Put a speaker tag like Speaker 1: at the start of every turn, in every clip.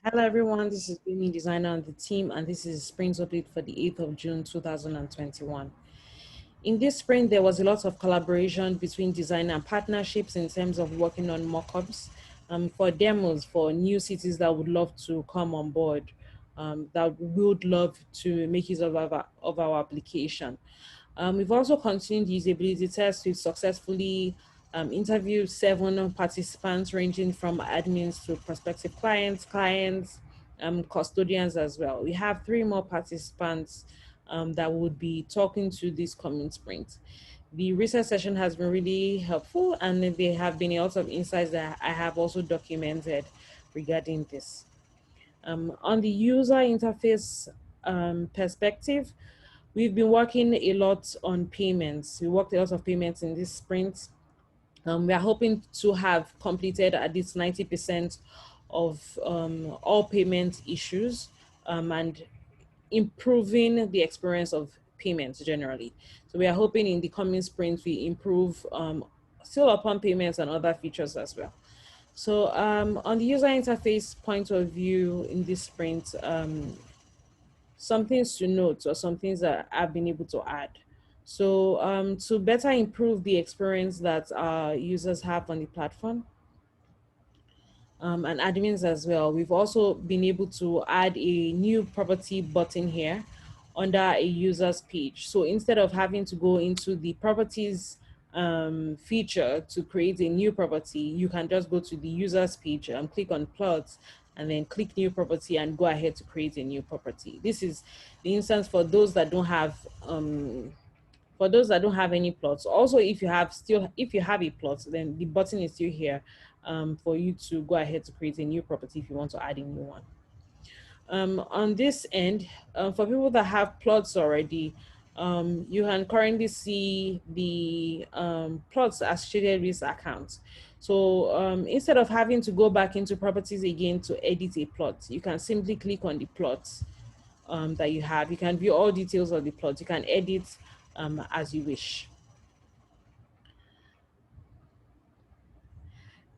Speaker 1: Hello everyone, this is Bimi Designer on the team and this is Sprint Update for the 8th of June 2021. In this sprint, there was a lot of collaboration between design and partnerships in terms of working on mockups for demos for new cities that would love to come on board, that would love to make use of our application. We've also continued the usability test. We've successfully interviewed 7 participants ranging from admins to prospective clients, custodians as well. We have 3 more participants that would be talking to this coming sprint. The research session has been really helpful and there have been a lot of insights that I have also documented regarding this. On the user interface perspective, we've been working a lot on payments. We worked a lot of payments in this sprint. We are hoping to have completed at least 90% of all payment issues and improving the experience of payments generally. So we are hoping in the coming sprint we improve still upon payments and other features as well. So on the user interface point of view in this sprint, some things to note or some things that I've been able to add. So to better improve the experience that our users have on the platform, and admins as well, we've also been able to add a new property button here under a user's page. So instead of having to go into the properties feature to create a new property, you can just go to the user's page and click on plots and then click new property and go ahead to create a new property. This is the instance for those that don't have any plots. Also, if you have a plot, then the button is still here for you to go ahead to create a new property if you want to add a new one. On this end, for people that have plots already, you can currently see the plots associated with accounts. So instead of having to go back into properties again to edit a plot, you can simply click on the plots that you have. You can view all details of the plot. You can edit as you wish.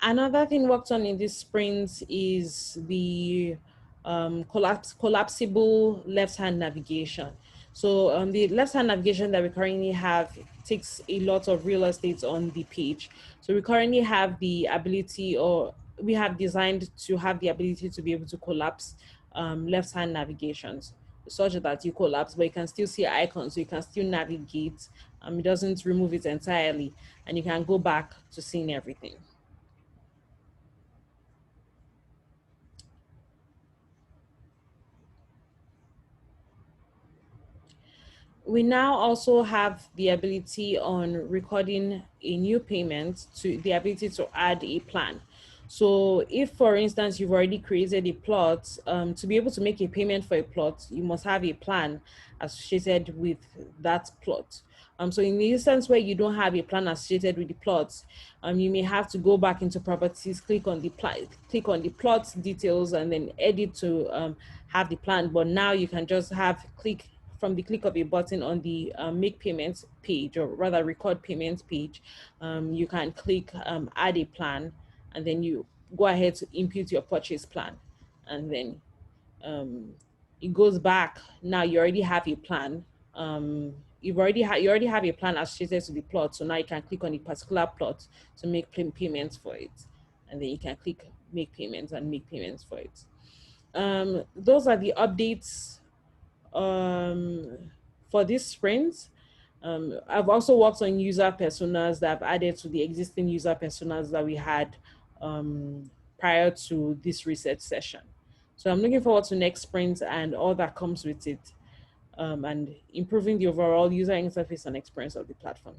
Speaker 1: Another thing worked on in this sprint is the collapsible left-hand navigation. So the left-hand navigation that we currently have takes a lot of real estate on the page. So we currently have the ability, or we have designed to have the ability to be able to collapse left-hand navigations such that you collapse, but you can still see icons, so you can still navigate. It doesn't remove it entirely, and you can go back to seeing everything. We now also have the ability on recording a new payment, to the ability to add a plan. So if, for instance, you've already created a plot, to be able to make a payment for a plot, you must have a plan associated with that plot. So in the instance where you don't have a plan associated with the plots, you may have to go back into properties, click on the plot details, and then edit to have the plan. But now you can just from the click of a button on the make payments page, or rather record payments page, you can click add a plan, and then you go ahead to input your purchase plan, and then it goes back. Now you already have a plan. You already have a plan associated to the plot, so now you can click on a particular plot to make payments for it, and then you can click make payments and make payments for it. Those are the updates for this sprint. I've also worked on user personas that I've added to the existing user personas that we had prior to this research session. So I'm looking forward to next sprint and all that comes with it, and improving the overall user interface and experience of the platform.